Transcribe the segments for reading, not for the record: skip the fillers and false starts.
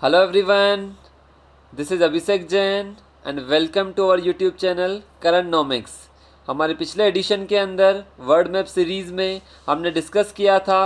Hello everyone, this is Abhishek Jain and welcome to our YouTube channel Karannomics। हमारे पिछले addition के अंदर word map series में हमने डिस्कस किया था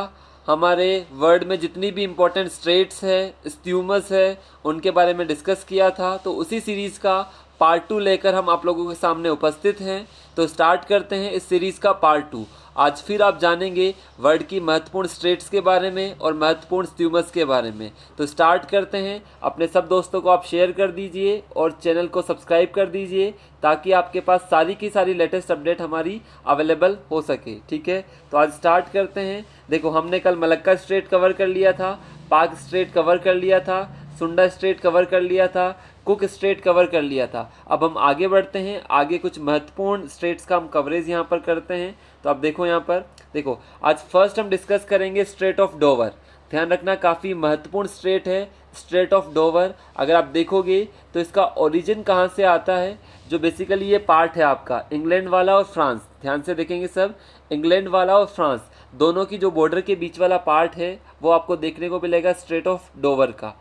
हमारे वर्ड में जितनी भी इम्पोर्टेंट स्ट्रेट्स है, स्ट्यूमस है, उनके बारे में डिस्कस किया था। तो उसी सीरीज़ का पार्ट 2 लेकर हम आप लोगों के सामने उपस्थित हैं। तो स्टार्ट करते हैं इस सीरीज़ का पार्ट 2। आज फिर आप जानेंगे वर्ड की महत्वपूर्ण स्ट्रेट्स के बारे में और महत्वपूर्ण स्ट्यूमस के बारे में। तो स्टार्ट करते हैं। अपने सब दोस्तों को आप शेयर कर दीजिए और चैनल को सब्सक्राइब कर दीजिए ताकि आपके पास सारी की सारी लेटेस्ट अपडेट हमारी अवेलेबल हो सके। ठीक है, तो आज स्टार्ट करते हैं। देखो, हमने कल मलक्का स्ट्रेट कवर कर लिया था, पाक स्ट्रेट कवर कर लिया था, सुंडा स्ट्रेट कवर कर लिया था, कुक स्ट्रेट कवर कर लिया था। अब हम आगे बढ़ते हैं, आगे कुछ महत्वपूर्ण स्ट्रेट्स का हम कवरेज यहाँ पर करते हैं। तो आप देखो यहाँ पर, देखो आज फर्स्ट हम डिस्कस करेंगे स्ट्रेट ऑफ डोवर। ध्यान रखना, काफ़ी महत्वपूर्ण स्ट्रेट है स्ट्रेट ऑफ डोवर। अगर आप देखोगे तो इसका ओरिजिन कहाँ से आता है, जो बेसिकली ये पार्ट है आपका इंग्लैंड वाला और फ्रांस। ध्यान से देखेंगे सब, इंग्लैंड वाला और फ्रांस दोनों की जो बॉर्डर के बीच वाला पार्ट है वो आपको देखने को मिलेगा स्ट्रेट ऑफ डोवर का।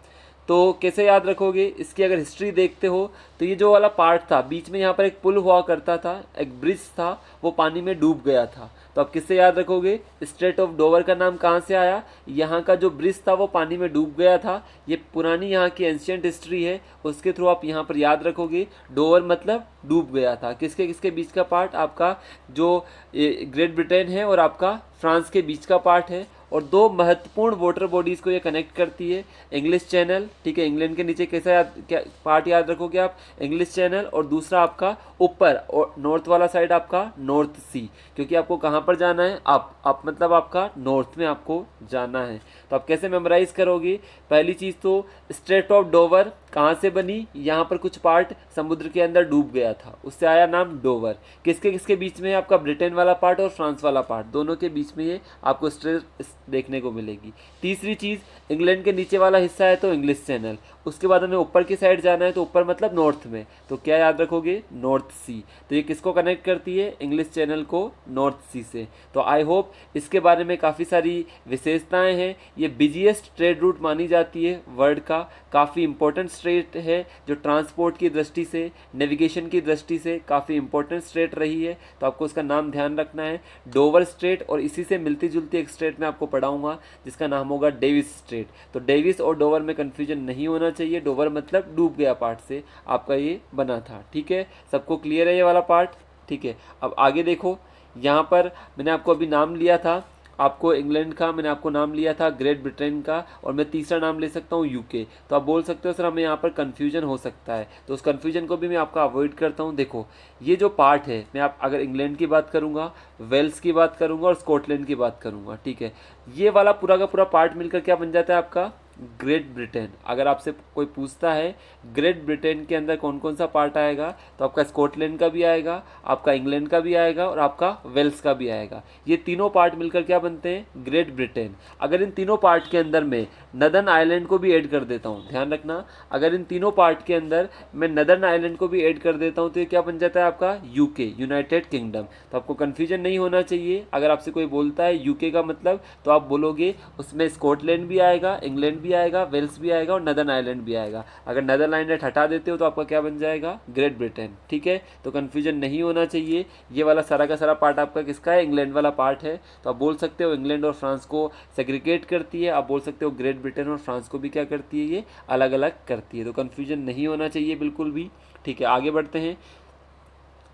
तो कैसे याद रखोगे, इसकी अगर हिस्ट्री देखते हो तो ये जो वाला पार्ट था बीच में, यहाँ पर एक पुल हुआ करता था, एक ब्रिज था, वो पानी में डूब गया था। तो आप किससे याद रखोगे, स्ट्रेट ऑफ डोवर का नाम कहाँ से आया, यहाँ का जो ब्रिज था वो पानी में डूब गया था। ये पुरानी यहाँ की एंशियंट हिस्ट्री है, उसके थ्रू आप यहाँ पर याद रखोगे। डोवर मतलब डूब गया था। किसके किसके बीच का पार्ट, आपका जो ग्रेट ब्रिटेन है और आपका फ्रांस के बीच का पार्ट है। और दो महत्वपूर्ण वाटर बॉडीज़ को ये कनेक्ट करती है, इंग्लिश चैनल। ठीक है, इंग्लैंड के नीचे कैसा याद, क्या पार्ट याद रखोगे आप, इंग्लिश चैनल, और दूसरा आपका ऊपर और नॉर्थ वाला साइड आपका नॉर्थ सी, क्योंकि आपको कहाँ पर जाना है, अप मतलब आपका नॉर्थ में आपको जाना है। तो आप कैसे मेमोराइज करोगे, पहली चीज़ तो स्ट्रेट ऑफ डोवर कहाँ से बनी, यहाँ पर कुछ पार्ट समुद्र के अंदर डूब गया था, उससे आया नाम डोवर। किसके किसके बीच में है, आपका ब्रिटेन वाला पार्ट और फ्रांस वाला पार्ट, दोनों के बीच में ये आपको स्ट्रेट देखने को मिलेगी। तीसरी चीज़, इंग्लैंड के नीचे वाला हिस्सा है तो इंग्लिश चैनल, उसके बाद हमें ऊपर की साइड जाना है तो ऊपर मतलब नॉर्थ में, तो क्या याद रखोगे, नॉर्थ सी। तो ये किसको कनेक्ट करती है, इंग्लिश चैनल को नॉर्थ सी से। तो आई होप इसके बारे में काफ़ी सारी विशेषताएं हैं। ये बिजिएस्ट ट्रेड रूट मानी जाती है वर्ल्ड का, काफ़ी इंपॉर्टेंट स्ट्रेट है जो ट्रांसपोर्ट की दृष्टि से, नेविगेशन की दृष्टि से काफ़ी इंपॉर्टेंट स्ट्रेट रही है। तो आपको उसका नाम ध्यान रखना है, डोवर स्ट्रेट। और इसी से मिलती जुलती एक स्ट्रेट मैं आपको पढ़ाऊंगा जिसका नाम होगा डेविस स्ट्रेट। तो डेविस और डोवर में कन्फ्यूजन नहीं होना चाहिए, डोवर मतलब डूब गया पार्ट से आपका ये बना था। ठीक है, सबको क्लियर है ये वाला पार्ट। ठीक है, अब आगे देखो, यहाँ पर मैंने आपको अभी नाम लिया था, आपको इंग्लैंड का मैंने आपको नाम लिया था, ग्रेट ब्रिटेन का, और मैं तीसरा नाम ले सकता हूँ यूके। तो आप बोल सकते हो सर हमें यहाँ पर कन्फ्यूजन हो सकता है, तो उस कन्फ्यूजन को भी मैं आपका अवॉइड करता हूँ। देखो, ये जो पार्ट है, मैं आप अगर इंग्लैंड की बात करूँगा, वेल्स की बात करूँगा और स्कॉटलैंड की बात करूँगा। ठीक है, ये वाला पूरा का पूरा पार्ट मिलकर क्या बन जाता है आपका, ग्रेट ब्रिटेन। अगर आपसे कोई पूछता है ग्रेट ब्रिटेन के अंदर कौन कौन सा पार्ट आएगा, तो आपका स्कॉटलैंड का भी आएगा, आपका इंग्लैंड का भी आएगा और आपका वेल्स का भी आएगा। ये तीनों पार्ट मिलकर क्या बनते हैं, ग्रेट ब्रिटेन। अगर इन तीनों पार्ट के अंदर मैं नदर्न आइलैंड को भी ऐड कर देता हूँ, ध्यान रखना, अगर इन तीनों पार्ट के अंदर मैं नदर्न आइलैंड को भी ऐड कर देता हूँ तो ये क्या बन जाता है आपका, यूके, यूनाइटेड किंगडम। तो आपको कन्फ्यूजन नहीं होना चाहिए। अगर आपसे कोई बोलता है यूके का मतलब, तो आप बोलोगे उसमें स्कॉटलैंड भी आएगा, इंग्लैंड भी आएगा, वेल्स भी आएगा और नदर्न आइलैंड भी आएगा। अगर नदर्न आइलैंड हटा देते हो तो आपका क्या बन जाएगा, ग्रेट ब्रिटेन। ठीक है, तो कन्फ्यूजन नहीं होना चाहिए। ये वाला सारा का सारा पार्ट आपका किसका है, इंग्लैंड वाला पार्ट है। तो आप बोल सकते हो इंग्लैंड और फ्रांस को सेग्रीगेट करती है, आप बोल सकते हो ग्रेट ब्रिटेन और फ्रांस को भी क्या करती है, ये अलग अलग करती है। तो कन्फ्यूजन नहीं होना चाहिए बिल्कुल भी। ठीक है, आगे बढ़ते हैं।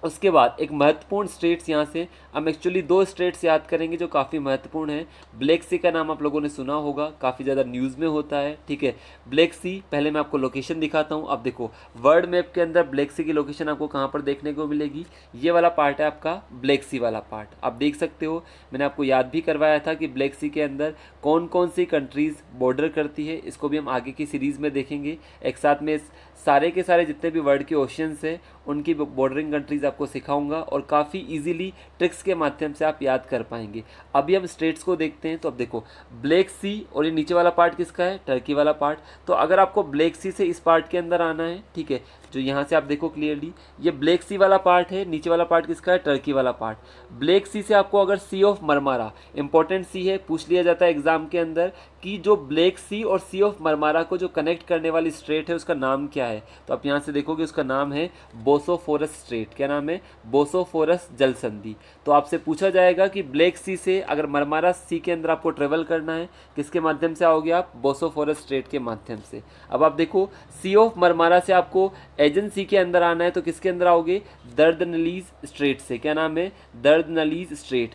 उसके बाद एक महत्वपूर्ण स्टेट्स, यहाँ से हम एक्चुअली दो स्टेट्स याद करेंगे जो काफ़ी महत्वपूर्ण है। ब्लैक सी का नाम आप लोगों ने सुना होगा, काफ़ी ज़्यादा न्यूज़ में होता है। ठीक है, ब्लैक सी, पहले मैं आपको लोकेशन दिखाता हूँ। अब देखो, वर्ल्ड मैप के अंदर ब्लैक सी की लोकेशन आपको कहाँ पर देखने को मिलेगी, ये वाला पार्ट है आपका ब्लैक सी वाला पार्ट। आप देख सकते हो, मैंने आपको याद भी करवाया था कि ब्लैक सी के अंदर कौन कौन सी कंट्रीज़ बॉर्डर करती है, इसको भी हम आगे की सीरीज़ में देखेंगे। एक साथ में सारे के सारे जितने भी वर्ल्ड के ओशियंस हैं उनकी बॉर्डरिंग कंट्रीज़ आपको सिखाऊंगा और काफ़ी इजीली ट्रिक्स के माध्यम से आप याद कर पाएंगे। अभी हम स्टेट्स को देखते हैं। तो अब देखो, ब्लैक सी और ये नीचे वाला पार्ट किसका है, टर्की वाला पार्ट। तो अगर आपको ब्लैक सी से इस पार्ट के अंदर आना है, ठीक है, जो यहाँ से आप देखो क्लियरली, ये ब्लैक सी वाला पार्ट है, नीचे वाला पार्ट किसका है, टर्की वाला पार्ट। ब्लैक सी से आपको अगर सी ऑफ मरमारा, इंपॉर्टेंट सी है, पूछ लिया जाता है एग्जाम के अंदर कि जो ब्लैक सी और सी ऑफ मरमारा को जो कनेक्ट करने वाली स्ट्रेट है उसका नाम क्या है। तो आप यहाँ से देखोगे उसका नाम है बोसोफोरस स्ट्रेट। क्या नाम है? बोसोफोरस जल संधि। तो आपसे पूछा जाएगा कि ब्लैक सी से अगर मरमारा सी के अंदर आपको ट्रेवल करना है, किसके माध्यम से आओगे आप? बोसोफोरस स्ट्रेट के माध्यम से। अब आप देखो, सी ऑफ मरमारा से आपको एजन सी के अंदर आना है, तो किसके अंदर आओगे? दर्दनलीज स्ट्रेट से। क्या नाम है? दर्दनलीज स्ट्रेट।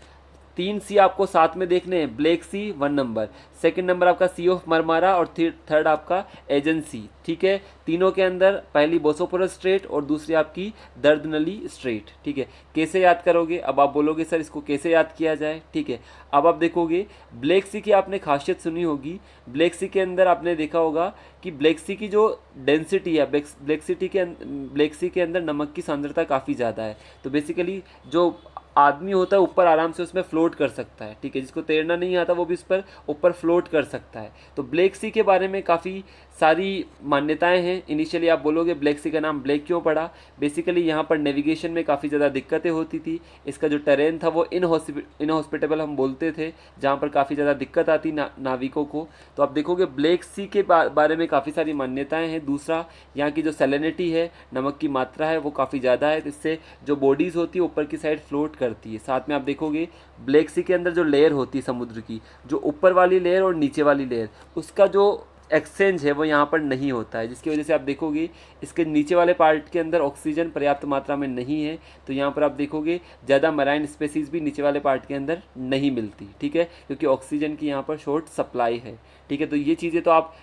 3 सी आपको साथ में देखने हैं, ब्लैक सी 1 नंबर, सेकंड नंबर आपका सी ऑफ मरमारा और थर्ड आपका एजन सी। ठीक है, तीनों के अंदर पहली बोसोफोरस स्ट्रेट और दूसरी आपकी दर्दनली स्ट्रेट। ठीक है, कैसे याद करोगे? अब आप बोलोगे सर इसको कैसे याद किया जाए। ठीक है, अब आप देखोगे ब्लैक सी की आपने खासियत सुनी होगी। ब्लैक सी के अंदर आपने देखा होगा कि ब्लैक सी की जो डेंसिटी है, ब्लैक सी के अंदर नमक की सांद्रता काफ़ी ज़्यादा है। तो बेसिकली जो आदमी होता है ऊपर आराम से उसमें फ्लोट कर सकता है। ठीक है, जिसको तैरना नहीं आता वो भी उस पर ऊपर फ्लोट कर सकता है। तो ब्लैक सी के बारे में काफ़ी सारी मान्यताएं हैं। इनिशियली आप बोलोगे ब्लैक सी का नाम ब्लैक क्यों पड़ा? बेसिकली यहाँ पर नेविगेशन में काफ़ी ज़्यादा दिक्कतें होती थी। इसका जो टेरेन था वो इनहॉस्पिटेबल हम बोलते थे, जहाँ पर काफ़ी ज़्यादा दिक्कत आती नाविकों को। तो आप देखोगे ब्लैक सी के बारे में काफ़ी सारी मान्यताएं हैं। दूसरा, यहाँ की जो सैलिनिटी है, नमक की मात्रा है, वो काफ़ी ज़्यादा है, तो इससे जो बॉडीज़ होती है ऊपर की साइड फ्लोट करती है। साथ में आप देखोगे ब्लैक सी के अंदर जो लेयर होती है समुद्र की, जो ऊपर वाली लेयर और नीचे वाली लेयर, उसका जो एक्सचेंज है वो यहाँ पर नहीं होता है, जिसकी वजह से आप देखोगे इसके नीचे वाले पार्ट के अंदर ऑक्सीजन पर्याप्त मात्रा में नहीं है। तो यहाँ पर आप देखोगे ज़्यादा मराइन स्पेसीज भी नीचे वाले पार्ट के अंदर नहीं मिलती। ठीक है, क्योंकि ऑक्सीजन की यहाँ पर शॉर्ट सप्लाई है। ठीक है, तो ये चीज़ें तो आप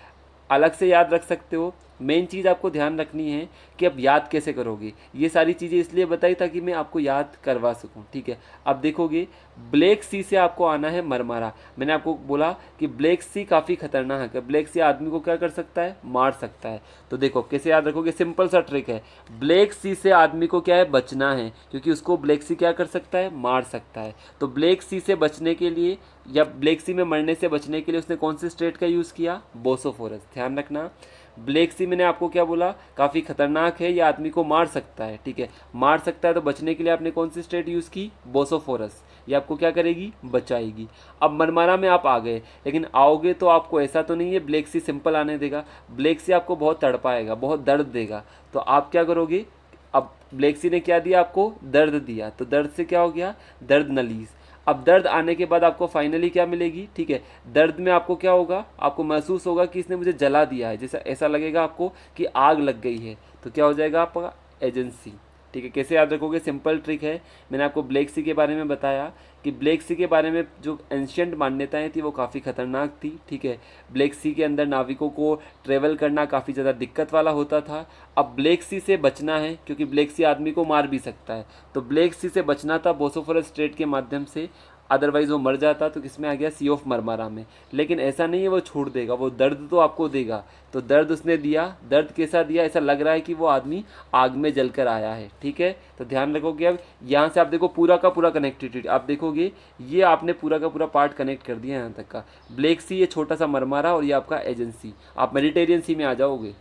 अलग से याद रख सकते हो। मेन चीज़ आपको ध्यान रखनी है कि अब याद कैसे करोगे। ये सारी चीज़ें इसलिए बताई ताकि मैं आपको याद करवा सकूं। ठीक है, अब देखोगे ब्लैक सी से आपको आना है मरमारा। मैंने आपको बोला कि ब्लैक सी काफ़ी खतरनाक है। ब्लैक सी आदमी को क्या कर सकता है? मार सकता है। तो देखो कैसे याद रखोगे, सिंपल सा ट्रिक है। ब्लैक सी से आदमी को क्या है? बचना है, क्योंकि उसको ब्लैक सी क्या कर सकता है? मार सकता है। तो ब्लैक सी से बचने के लिए या ब्लैक सी में मरने से बचने के लिए उसने कौन से स्ट्रेट का यूज़ किया? बोसोफोरस। ध्यान रखना, ब्लैक सी मैंने आपको क्या बोला? काफ़ी खतरनाक है, ये आदमी को मार सकता है। ठीक है, मार सकता है, तो बचने के लिए आपने कौन सी स्ट्रेट यूज़ की? बोसोफोरस। ये आपको क्या करेगी? बचाएगी। अब मरमारा में आप आ गए, लेकिन आओगे तो आपको ऐसा तो नहीं है ब्लैक सी सिंपल आने देगा। ब्लैक सी आपको बहुत तड़पाएगा, बहुत दर्द देगा। तो आप क्या करोगे? अब ब्लैक सी ने क्या दिया आपको? दर्द दिया। तो दर्द से क्या हो गया? दर्द नलीज। अब दर्द आने के बाद आपको फाइनली क्या मिलेगी? ठीक है, दर्द में आपको क्या होगा? आपको महसूस होगा कि इसने मुझे जला दिया है, जैसा ऐसा लगेगा आपको कि आग लग गई है। तो क्या हो जाएगा आपका? एजेंसी। ठीक है, कैसे याद रखोगे? सिंपल ट्रिक है। मैंने आपको ब्लैक सी के बारे में बताया कि ब्लैक सी के बारे में जो एंशियंट मान्यताएं थी वो काफ़ी खतरनाक थी। ठीक है, ब्लैक सी के अंदर नाविकों को ट्रेवल करना काफ़ी ज़्यादा दिक्कत वाला होता था। अब ब्लैक सी से बचना है, क्योंकि ब्लैक सी आदमी को मार भी सकता है। तो ब्लैक सी से बचना था बोसोफोरस स्ट्रेट के माध्यम से, अदरवाइज़ वो मर जाता। तो किसमें आ गया? सी ऑफ मरमारा में। लेकिन ऐसा नहीं है वो छोड़ देगा, वो दर्द तो आपको देगा। तो दर्द उसने दिया। दर्द कैसा दिया? ऐसा लग रहा है कि वो आदमी आग में जलकर आया है। ठीक है, तो ध्यान रखोगे। अब यहाँ से आप देखो पूरा का पूरा कनेक्टिविटी आप देखोगे, ये आपने पूरा का पूरा पार्ट कनेक्ट कर दिया यहाँ तक का। ब्लैक सी, ये छोटा सा मरमारा, और ये आपका एजेंसी। आप मेडिटेरियन सी में आ जाओगे।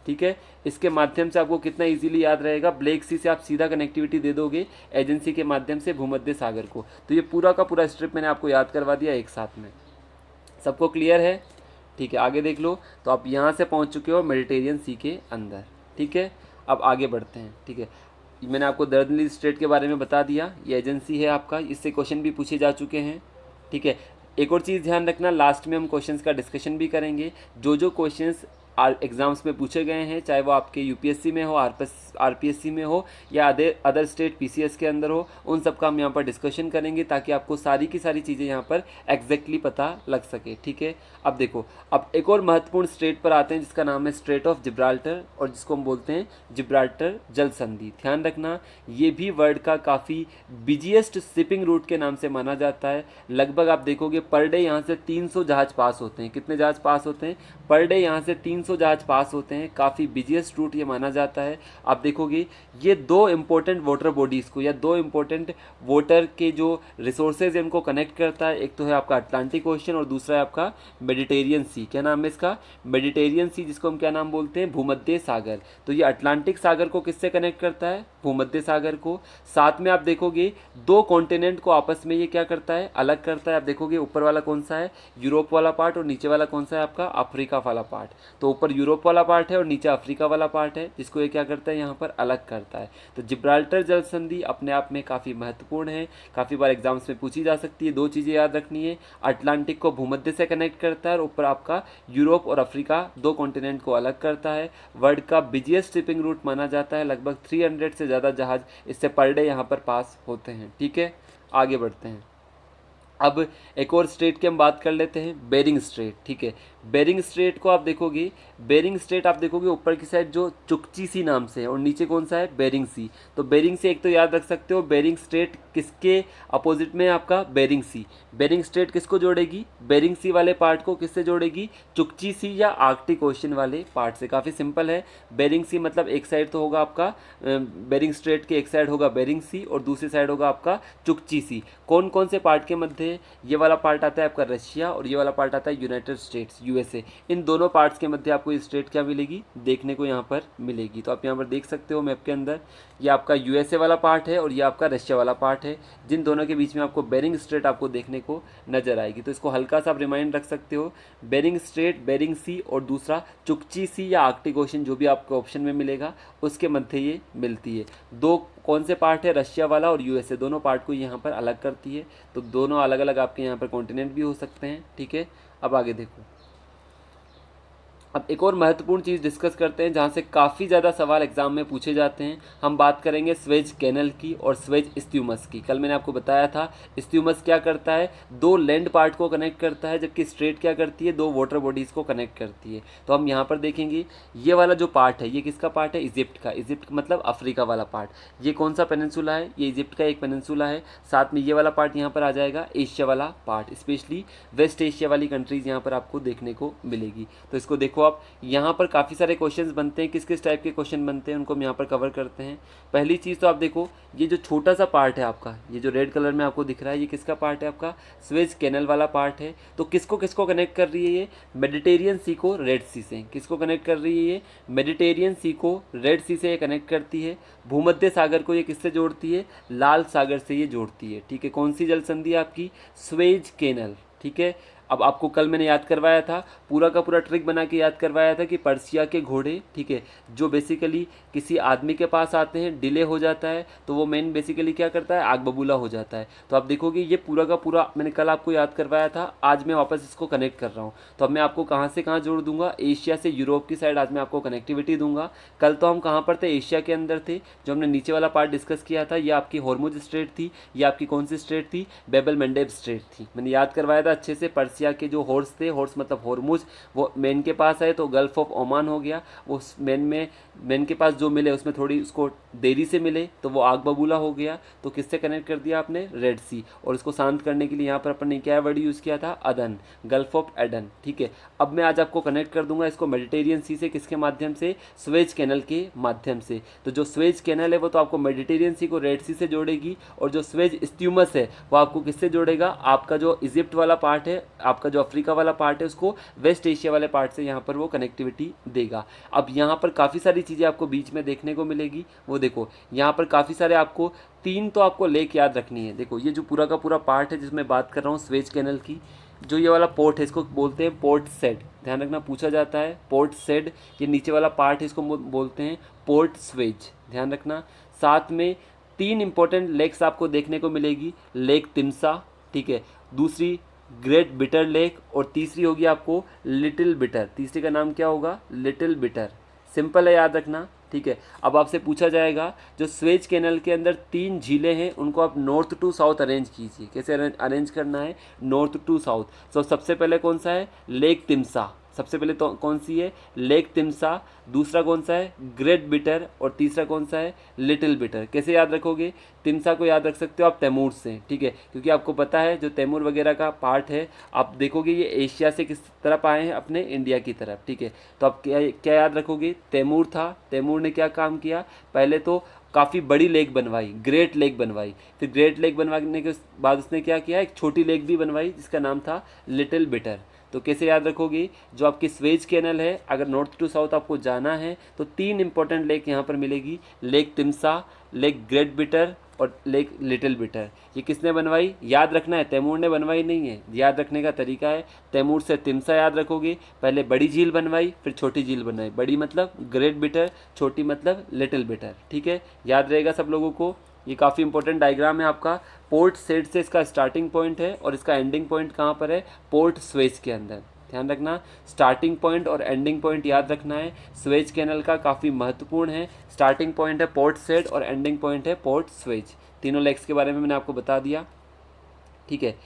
ठीक है, इसके माध्यम से आपको कितना इजीली याद रहेगा। ब्लैक सी से आप सीधा कनेक्टिविटी दे दोगे एजेंसी के माध्यम से भूमध्य सागर को। तो ये पूरा का पूरा स्ट्रिप मैंने आपको याद करवा दिया एक साथ में। सबको क्लियर है? ठीक है, आगे देख लो। तो आप यहाँ से पहुँच चुके हो मेडिटेरियन सी के अंदर। ठीक है, अब आगे बढ़ते हैं। ठीक है, मैंने आपको दर्दनली स्ट्रेट के बारे में बता दिया, ये एजेंसी है आपका। इससे क्वेश्चन भी पूछे जा चुके हैं। ठीक है, एक और चीज़ ध्यान रखना, लास्ट में हम क्वेश्चंस का डिस्कशन भी करेंगे। जो क्वेश्चंस एग्ज़ाम्स में पूछे गए हैं, चाहे वो आपके यूपीएससी में हो, आरपीएससी में हो, या अदर स्टेट पीसीएस के अंदर हो, उन सब का हम यहाँ पर डिस्कशन करेंगे, ताकि आपको सारी की सारी चीज़ें यहाँ पर एग्जैक्टली पता लग सके। ठीक है, अब देखो, अब एक और महत्वपूर्ण स्ट्रेट पर आते हैं, जिसका नाम है स्ट्रेट ऑफ जिब्राल्टर, और जिसको हम बोलते हैं जिब्राल्टर जल संधि। ध्यान रखना, ये भी वर्ल्ड का काफ़ी बिजिएस्ट शिपिंग रूट के नाम से माना जाता है। लगभग आप देखोगे पर डे यहाँ से 300 जहाज़ पास होते हैं। कितने जहाज़ पास होते हैं? पर डे यहाँ से 300 500 जहाज पास होते हैं, काफ़ी बिजिएस्ट रूट ये माना जाता है। आप देखोगे ये दो इम्पोर्टेंट वाटर बॉडीज़ को या दो इम्पोर्टेंट वाटर के जो रिसोर्सेज हैं उनको कनेक्ट करता है। एक तो है आपका अटलांटिक ओशन और दूसरा है आपका मेडिटेरियन सी। क्या नाम है इसका? मेडिटेरियन सी, जिसको हम क्या नाम बोलते हैं? भूमध्य सागर। तो ये अटलांटिक सागर को किससे कनेक्ट करता है? भूमध्य सागर को। साथ में आप देखोगे दो कॉन्टिनेंट को आपस में ये क्या करता है? अलग करता है। आप देखोगे ऊपर वाला कौन सा है? यूरोप वाला पार्ट, और नीचे वाला कौन सा है आपका? अफ्रीका वाला पार्ट। तो ऊपर यूरोप वाला पार्ट है और नीचे अफ्रीका वाला पार्ट है, जिसको ये क्या करता है? यहाँ पर अलग करता है। तो जिब्राल्टर जल संधि अपने आप में काफ़ी महत्वपूर्ण है, काफ़ी बार एग्जाम्स में पूछी जा सकती है। दो चीज़ें याद रखनी है, अटलांटिक को भूमध्य से कनेक्ट करता है और ऊपर आपका यूरोप और अफ्रीका दो कॉन्टिनेंट को अलग करता है। वर्ल्ड का बिजिएस्ट शिपिंग रूट माना जाता है, लगभग 300 से ज़्यादा जहाज इससे पर डे यहाँ पर पास होते हैं। ठीक है, आगे बढ़ते हैं। अब एक और स्ट्रेट की हम बात कर लेते हैं, बेरिंग स्ट्रेट। ठीक है, बेरिंग स्ट्रेट को आप देखोगे, बेरिंग स्ट्रेट आप देखोगे ऊपर की साइड जो चुकची सी नाम से है और नीचे कौन सा है? बेरिंग सी। तो बेरिंग सी एक तो याद रख सकते हो, बेरिंग स्ट्रेट किसके अपोजिट में है? आपका बेरिंग सी। बेरिंग स्ट्रेट किसको जोड़ेगी? बेरिंग सी वाले पार्ट को किससे जोड़ेगी? चुकची सी या आर्कटिक ओशन वाले पार्ट से। काफ़ी सिंपल है, बेरिंग सी मतलब एक साइड तो होगा आपका बेरिंग स्ट्रेट के, एक साइड होगा बेरिंग सी और दूसरी साइड होगा आपका चुकची सी। कौन कौन से पार्ट के मध्य? ये वाला पार्ट आता है आपका रशिया और ये वाला पार्ट आता है यूनाइटेड स्टेट्स, यूएसए। इन दोनों पार्ट्स के मध्य आपको ये स्ट्रेट क्या मिलेगी? देखने को यहाँ पर मिलेगी। तो आप यहाँ पर देख सकते हो मैप के अंदर, ये आपका यूएसए वाला पार्ट है और ये आपका रशिया वाला पार्ट है, जिन दोनों के बीच में आपको बेरिंग स्ट्रेट आपको देखने को नजर आएगी। तो इसको हल्का सा आप रिमाइंड रख सकते हो, बेरिंग स्ट्रेट, बेरिंग सी और दूसरा चुकची सी या आर्कटिक ओशन, जो भी आपको ऑप्शन में मिलेगा उसके मध्य ये मिलती है। दो कौन से पार्ट है? रशिया वाला और यूएसए, दोनों पार्ट को यहाँ पर अलग करती है। तो दोनों अलग अलग आपके यहाँ पर कॉन्टिनेंट भी हो सकते हैं। ठीक है, अब आगे देखो। अब एक और महत्वपूर्ण चीज़ डिस्कस करते हैं जहाँ से काफ़ी ज़्यादा सवाल एग्जाम में पूछे जाते हैं। हम बात करेंगे स्वेज कैनल की और स्वेज इस्ट्यूमस की। कल मैंने आपको बताया था इस्ट्यूमस क्या करता है? दो लैंड पार्ट को कनेक्ट करता है, जबकि स्ट्रेट क्या करती है? दो वाटर बॉडीज़ को कनेक्ट करती है। तो हम यहाँ पर देखेंगे ये वाला जो पार्ट है ये किसका पार्ट है? इजिप्ट का। इजिप्ट मतलब अफ्रीका वाला पार्ट। ये कौन सा पेनिनसुला है? ये इजिप्ट का एक पेनिनसुला है। साथ में ये वाला पार्ट यहाँ पर आ जाएगा एशिया वाला पार्ट, स्पेशली वेस्ट एशिया वाली कंट्रीज़ यहाँ पर आपको देखने को मिलेगी। तो इसको देखो आप, यहाँ पर काफ़ी सारे क्वेश्चंस बनते हैं। किस किस टाइप के क्वेश्चन बनते हैं उनको हम यहाँ पर कवर करते हैं। पहली चीज़ तो आप देखो, ये जो छोटा सा पार्ट है आपका, ये जो रेड कलर में आपको दिख रहा है, ये किसका पार्ट है? आपका स्वेज कैनल वाला पार्ट है। तो किसको किसको कनेक्ट कर रही है ये? मेडिटेरियन सी को रेड सी से। किसको कनेक्ट कर रही है ये? मेडिटेरियन सी को रेड सी से ये कनेक्ट करती है। भूमध्य सागर को ये किससे जोड़ती है? लाल सागर से ये जोड़ती है। ठीक है, कौन सी जल संधि आपकी? Suez canal. ठीक है, अब आपको कल मैंने याद करवाया था, पूरा का पूरा ट्रिक बना के याद करवाया था कि पर्सिया के घोड़े, ठीक है, जो बेसिकली किसी आदमी के पास आते हैं, डिले हो जाता है तो वो मेन बेसिकली क्या करता है? आग बबूला हो जाता है। तो आप देखोगे ये पूरा का पूरा मैंने कल आपको याद करवाया था, आज मैं वापस इसको कनेक्ट कर रहा हूँ। तो अब मैं आपको कहाँ से कहाँ जोड़ दूंगा? एशिया से यूरोप की साइड आज मैं आपको कनेक्टिविटी दूंगा। कल तो हम कहाँ पर थे? एशिया के अंदर थे। जो हमने नीचे वाला पार्ट डिस्कस किया था, ये आपकी हॉर्मुज स्ट्रेट थी, ये आपकी कौन सी स्ट्रेट थी? बेबल मंडेब स्ट्रेट थी। मैंने याद करवाया था अच्छे से। पर्सिया के जो हॉर्स थे, हॉर्स मतलब हॉर्मुज, वो मेन के पास है तो गल्फ ऑफ ओमान हो गया। उस मेन के पास जो मिले उसमें थोड़ी उसको देरी से मिले तो वो आग बबूला हो गया। तो किससे कनेक्ट कर दिया आपने? रेड सी। और इसको शांत करने के लिए यहाँ पर अपन ने क्या वर्ड यूज़ किया था? अदन, गल्फ ऑफ एडन। ठीक है, अब मैं आज आपको कनेक्ट कर दूंगा इसको मेडिटेरियन सी से। किसके माध्यम से? स्वेज कैनल के माध्यम से। तो जो स्वेज कैनल है वो तो आपको मेडिटेरियन सी को रेड सी से जोड़ेगी, और जो स्वेज इस्ट्यूमस है वो आपको किससे जोड़ेगा? आपका जो इजिप्ट वाला पार्ट है, आपका जो अफ्रीका वाला पार्ट है, उसको वेस्ट एशिया वाले पार्ट से यहाँ पर वो कनेक्टिविटी देगा। अब यहाँ पर काफ़ी सारी चीज़ें आपको बीच में देखने को मिलेगी। वो देखो यहाँ पर काफ़ी सारे आपको तीन तो आपको लेक याद रखनी है। देखो ये जो पूरा का पूरा पार्ट है जिसमें बात कर रहा हूँ स्वेज कैनल की, जो ये वाला पोर्ट है इसको बोलते हैं पोर्ट सेड। ध्यान रखना, पूछा जाता है पोर्ट सेड। ये नीचे वाला पार्ट है इसको बोलते हैं पोर्ट स्वेज। ध्यान रखना। साथ में तीन इंपॉर्टेंट लेक्स आपको देखने को मिलेगी। लेक तिम्सा, ठीक है, दूसरी ग्रेट बिटर लेक, और तीसरी होगी आपको लिटिल बिटर। तीसरी का नाम क्या होगा? Little bitter. सिंपल है, याद रखना। ठीक है, अब आपसे पूछा जाएगा जो स्वेज कैनल के अंदर तीन झीलें हैं उनको आप नॉर्थ टू साउथ अरेंज कीजिए। कैसे अरेंज करना है? North to south. तो सबसे पहले कौन सा है? Lake Timsah. सबसे पहले तो कौन सी है, लेक तिम्सा, दूसरा कौन सा है, ग्रेट बिटर, और तीसरा कौन सा है, लिटिल बिटर। कैसे याद रखोगे, तिम्सा को याद रख सकते हो आप तैमूर से, ठीक है, क्योंकि आपको पता है जो तैमूर वगैरह का पार्ट है, आप देखोगे ये एशिया से किस तरफ आए हैं, अपने इंडिया की तरफ, ठीक है। तो आप क्या क्या याद रखोगे, तैमूर था, तैमूर ने क्या काम किया, पहले तो काफ़ी बड़ी लेक बनवाई, ग्रेट लेक बनवाई, फिर ग्रेट लेक बनवाने के बाद उसने क्या किया, एक छोटी लेक भी बनवाई जिसका नाम था लिटिल बिटर। तो कैसे याद रखोगे, जो आपकी स्वेज कैनल है, अगर नॉर्थ टू साउथ आपको जाना है तो 3 इंपॉर्टेंट लेक यहाँ पर मिलेगी, लेक तिम्सा, लेक ग्रेट बिटर और लेक लिटिल बिटर। ये किसने बनवाई, याद रखना है, तैमूर ने बनवाई नहीं है, याद रखने का तरीका है, तैमूर से तिम्सा याद रखोगे, पहले बड़ी झील बनवाई फिर छोटी झील बनवाई, बड़ी मतलब ग्रेट बिटर, छोटी मतलब लिटिल बिटर, ठीक है, याद रहेगा सब लोगों को। ये काफ़ी इंपॉर्टेंट डायग्राम है आपका, पोर्ट सेड से इसका स्टार्टिंग पॉइंट है और इसका एंडिंग पॉइंट कहाँ पर है, पोर्ट स्वेज के अंदर। ध्यान रखना, स्टार्टिंग पॉइंट और एंडिंग पॉइंट याद रखना है, स्वेज कैनल का काफ़ी महत्वपूर्ण है। स्टार्टिंग पॉइंट है पोर्ट सेड और एंडिंग पॉइंट है पोर्ट स्वेज। तीनों लेक्स के बारे में मैंने आपको बता दिया, ठीक है,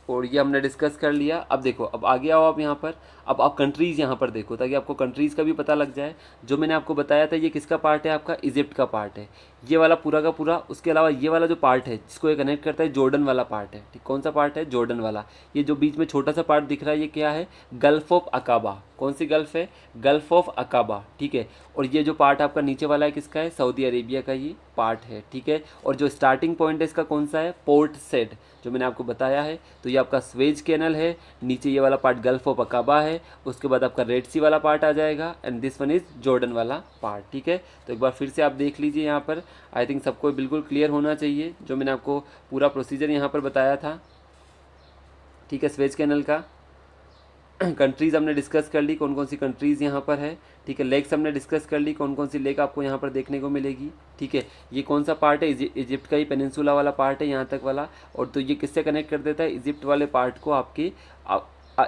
और ये हमने डिस्कस कर लिया। अब देखो, अब आगे आओ आप यहाँ पर, अब आप कंट्रीज़ यहाँ पर देखो ताकि आपको कंट्रीज़ का भी पता लग जाए। जो मैंने आपको बताया था ये किसका पार्ट है, आपका इजिप्ट का पार्ट है, ये वाला पूरा का पूरा। उसके अलावा ये वाला जो पार्ट है जिसको ये कनेक्ट करता है, जॉर्डन वाला पार्ट है, ठीक, कौन सा पार्ट है, जॉर्डन वाला। ये जो बीच में छोटा सा पार्ट दिख रहा है ये क्या है, गल्फ ऑफ अकाबा। कौन सी गल्फ है, गल्फ ऑफ अकाबा, ठीक है। और ये जो पार्ट आपका नीचे वाला है किसका है, सऊदी अरेबिया का ये पार्ट है, ठीक है। और जो स्टार्टिंग पॉइंट है इसका कौन सा है, पोर्ट सेड, जो मैंने आपको बताया है। तो ये आपका स्वेज कैनल है, नीचे ये वाला पार्ट गल्फ ऑफ अकाबा है, उसके बाद आपका रेड सी वाला पार्ट आ जाएगा, and this one is Jordan वाला पार्ट, ठीक है। तो एक बार फिर से आप देख लीजिए यहाँ पर, आई थिंक सबको बिल्कुल क्लियर होना चाहिए जो मैंने आपको पूरा प्रोसीजर यहाँ पर बताया था, ठीक है। स्वेज कैनल का कंट्रीज़ हमने डिस्कस कर ली, कौन कौन सी कंट्रीज़ यहाँ पर है, ठीक है। लेक्स हमने डिस्कस कर ली, कौन कौन सी लेक आपको यहाँ पर देखने को मिलेगी, ठीक है। ये कौन सा पार्ट है, इजिप्ट का ही पेनिनसुला वाला पार्ट है यहाँ तक वाला। और तो ये किससे कनेक्ट कर देता है, इजिप्ट वाले पार्ट को आपके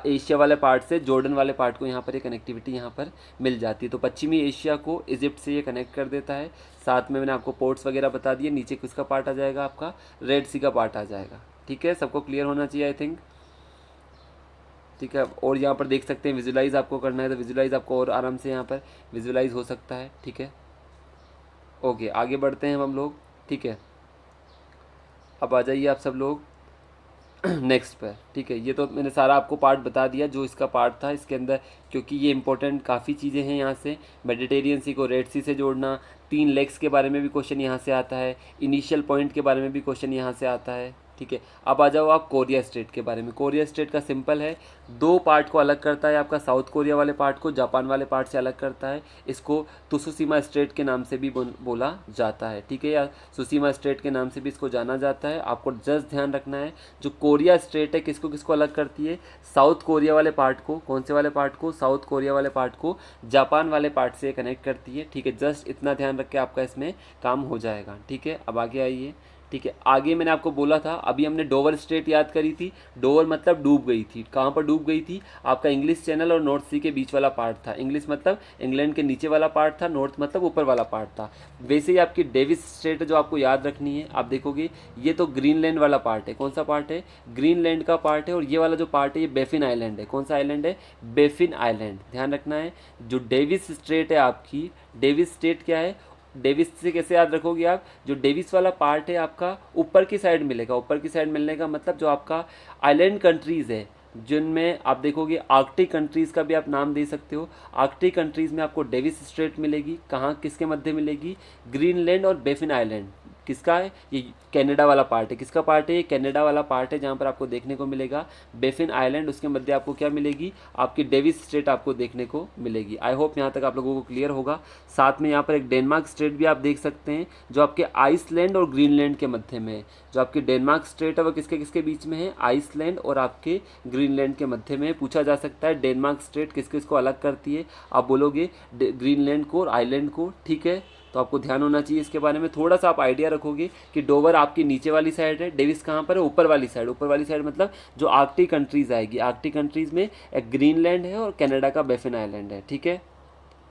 एशिया वाले पार्ट से जॉर्डन वाले पार्ट को, यहाँ पर ये कनेक्टिविटी यहाँ पर मिल जाती है। तो पश्चिमी एशिया को इजिप्ट से ये कनेक्ट कर देता है। साथ में मैंने आपको पोर्ट्स वगैरह बता दिए, नीचे किसका पार्ट आ जाएगा, आपका रेड सी का पार्ट आ जाएगा, ठीक है। सबको क्लियर होना चाहिए आई थिंक, ठीक है। और यहाँ पर देख सकते हैं विजुलाइज आपको करना है तो विजुलाइज आपको और आराम से यहाँ पर विजुलाइज हो सकता है, ठीक है। ओके, आगे बढ़ते हैं हम लोग, ठीक है। अब आ जाइए आप सब लोग नेक्स्ट पर, ठीक है। ये तो मैंने सारा आपको पार्ट बता दिया जो इसका पार्ट था इसके अंदर, क्योंकि ये इंपॉर्टेंट काफ़ी चीज़ें हैं यहाँ से। मेडिटेरियन सी को रेड सी से जोड़ना, 3 लेग्स के बारे में भी क्वेश्चन यहाँ से आता है, इनिशियल पॉइंट के बारे में भी क्वेश्चन यहाँ से आता है, ठीक है। अब आ जाओ आप कोरिया स्टेट के बारे में। कोरिया स्टेट का सिंपल है, 2 पार्ट को अलग करता है, आपका साउथ कोरिया वाले पार्ट को जापान वाले पार्ट से अलग करता है। इसको तुसुशिमा स्टेट के नाम से भी बोला जाता है, ठीक है, या सुशिमा स्टेट के नाम से भी इसको जाना जाता है। आपको जस्ट ध्यान रखना है, जो कोरिया स्टेट है किसको किसको अलग करती है, साउथ कोरिया वाले पार्ट को, कौन से वाले पार्ट को, साउथ कोरिया वाले पार्ट को जापान वाले पार्ट से कनेक्ट करती है, ठीक है। जस्ट इतना ध्यान रख के आपका इसमें काम हो जाएगा, ठीक है। अब आगे आइए, ठीक है। आगे मैंने आपको बोला था, अभी हमने डोवर स्टेट याद करी थी। डोवर मतलब डूब गई थी, कहाँ पर डूब गई थी, आपका इंग्लिश चैनल और नॉर्थ सी के बीच वाला पार्ट था। इंग्लिश मतलब इंग्लैंड के नीचे वाला पार्ट था, नॉर्थ मतलब ऊपर वाला पार्ट था। वैसे ही आपकी डेविस स्टेट जो आपको याद रखनी है, आप देखोगे ये तो ग्रीनलैंड वाला पार्ट है। कौन सा पार्ट है, ग्रीनलैंड का पार्ट है। और ये वाला जो पार्ट है ये बेफिन आइलैंड है। कौन सा आइलैंड है, बेफिन आइलैंड, ध्यान रखना है। जो डेविस स्टेट है आपकी, डेविस स्टेट क्या है, डेविस से कैसे याद रखोगे आप, जो डेविस वाला पार्ट है आपका ऊपर की साइड मिलेगा। ऊपर की साइड मिलने का मतलब जो आपका आइलैंड कंट्रीज़ है, जिनमें आप देखोगे आर्कटिक कंट्रीज़ का भी आप नाम दे सकते हो। आर्कटिक कंट्रीज़ में आपको डेविस स्ट्रेट मिलेगी, कहाँ किसके मध्य मिलेगी, ग्रीनलैंड और बेफिन आइलैंड। किसका है, ये कनाडा वाला पार्ट है। किसका पार्ट है, ये कनाडा वाला पार्ट है, जहाँ पर आपको देखने को मिलेगा बेफिन आइलैंड। उसके मध्य आपको क्या मिलेगी, आपकी डेविस स्टेट आपको देखने को मिलेगी। आई होप यहाँ तक आप लोगों को क्लियर होगा। साथ में यहाँ पर एक डेनमार्क स्टेट भी आप देख सकते हैं, जो आपके आइसलैंड और ग्रीनलैंड के मध्य में है। जो आपकी डेनमार्क स्टेट है वो किसके किसके बीच में है, आइसलैंड और आपके ग्रीनलैंड के मध्य में। पूछा जा सकता है डेनमार्क स्टेट किस किस को अलग करती है, आप बोलोगे ग्रीनलैंड को और आइलैंड को, ठीक है। तो आपको ध्यान होना चाहिए इसके बारे में। थोड़ा सा आप आइडिया रखोगे कि डोवर आपकी नीचे वाली साइड है, डेविस कहाँ पर है, ऊपर वाली साइड। ऊपर वाली साइड मतलब जो आर्कटिक कंट्रीज़ आएगी, आर्कटिक कंट्रीज़ में एक ग्रीनलैंड है और कनाडा का बेफिन आइलैंड है, ठीक है।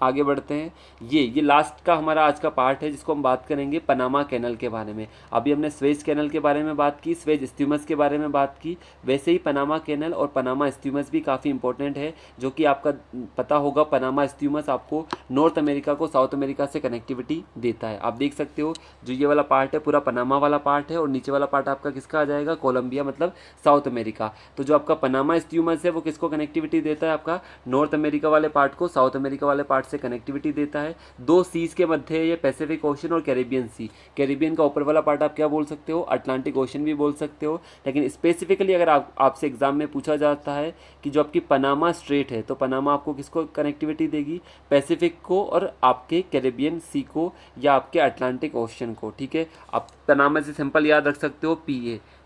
आगे बढ़ते हैं। ये लास्ट का हमारा आज का पार्ट है जिसको हम बात करेंगे पनामा कैनल के बारे में। अभी हमने स्वेज कैनल के बारे में बात की, स्वेज स्ट्यूमस के बारे में बात की, वैसे ही पनामा कैनल और पनामा स्ट्यूमस भी काफ़ी इंपॉर्टेंट है, जो कि आपका पता होगा पनामा स्ट्यूमस आपको नॉर्थ अमेरिका को साउथ अमेरिका से कनेक्टिविटी देता है। आप देख सकते हो जो ये वाला पार्ट है पूरा पनामा वाला पार्ट है और नीचे वाला पार्ट आपका किसका आ जाएगा, कोलंबिया मतलब साउथ अमेरिका। तो जो आपका पनामा स्ट्यूमस है वो किसको कनेक्टिविटी देता है, आपका नॉर्थ अमेरिका वाले पार्ट को साउथ अमेरिका वाले पार्ट से कनेक्टिविटी देता है। दो सीज के मध्य ये पैसिफिक ओशन और कैरिबियन सी। कैरिबियन का ऊपर वाला पार्ट आप क्या बोल सकते हो, अटलांटिक ओशन भी बोल सकते हो। लेकिन स्पेसिफिकली अगर आपसे एग्जाम में पूछा जाता है कि जो आपकी पनामा स्ट्रेट है तो पनामा आपको किसको कनेक्टिविटी देगी, पैसिफिक को और आपके कैरिबियन सी को या आपके अटलांटिक ओशन को। ठीक है, आप पनामा से सिंपल याद रख सकते हो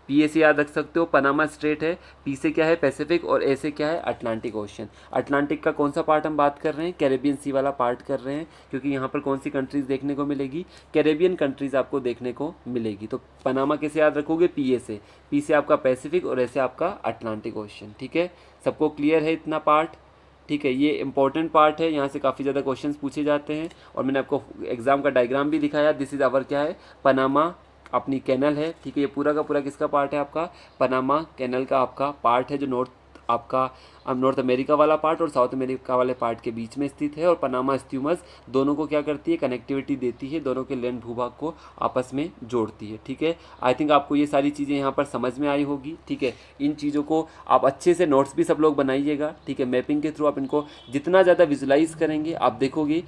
पीए से याद रख सकते हो पनामा स्ट्रेट है, पी से क्या है पैसिफिक और ए से क्या है अटलांटिक ओशन। अटलांटिक का कौन सा पार्ट हम बात कर रहे हैं, कैरेबियन सी वाला पार्ट कर रहे हैं, क्योंकि यहाँ पर कौन सी कंट्रीज़ देखने को मिलेगी, कैरेबियन कंट्रीज़ आपको देखने को मिलेगी। तो पनामा कैसे याद रखोगे, पी से आपका पैसिफिक और ए से आपका अटलांटिक ओशन। ठीक है, सबको क्लियर है इतना पार्ट। ठीक है, ये इंपॉर्टेंट पार्ट है, यहाँ से काफ़ी ज़्यादा क्वेश्चंस पूछे जाते हैं और मैंने आपको एग्जाम का डायग्राम भी दिखाया। दिस इज़ आवर क्या है, पनामा अपनी कैनल है। ठीक है, ये पूरा का पूरा किसका पार्ट है, आपका पनामा कैनल का आपका पार्ट है, जो नॉर्थ अमेरिका वाला पार्ट और साउथ अमेरिका वाले पार्ट के बीच में स्थित है। और पनामा स्ट्यूमस दोनों को क्या करती है, कनेक्टिविटी देती है, दोनों के लैंड भूभाग को आपस में जोड़ती है। ठीक है, आई थिंक आपको ये सारी चीज़ें यहाँ पर समझ में आई होगी। ठीक है, इन चीज़ों को आप अच्छे से नोट्स भी सब लोग बनाइएगा। ठीक है, मैपिंग के थ्रू आप इनको जितना ज़्यादा विजुलाइज करेंगे आप देखोगे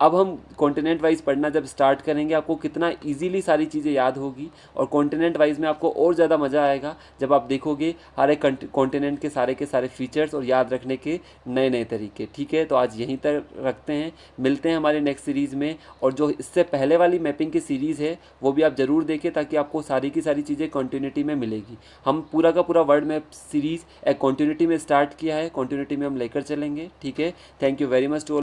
अब हम कॉन्टिनेंट वाइज पढ़ना जब स्टार्ट करेंगे आपको कितना इजीली सारी चीज़ें याद होगी और कॉन्टिनेंट वाइज में आपको और ज़्यादा मज़ा आएगा जब आप देखोगे हर एक कॉन्टिनेंट के सारे फीचर्स और याद रखने के नए नए तरीके। ठीक है, तो आज यहीं तक रखते हैं, मिलते हैं हमारे नेक्स्ट सीरीज़ में। और जो इससे पहले वाली मैपिंग की सीरीज़ है वो भी आप ज़रूर देखें ताकि आपको सारी की सारी चीज़ें कॉन्टिन्यूटी में मिलेगी। हम पूरा का पूरा वर्ल्ड मैप सीरीज़ एक कॉन्टिन्यूटी में स्टार्ट किया है, कॉन्टिन्यूटी में हम लेकर चलेंगे। ठीक है, thank you very much to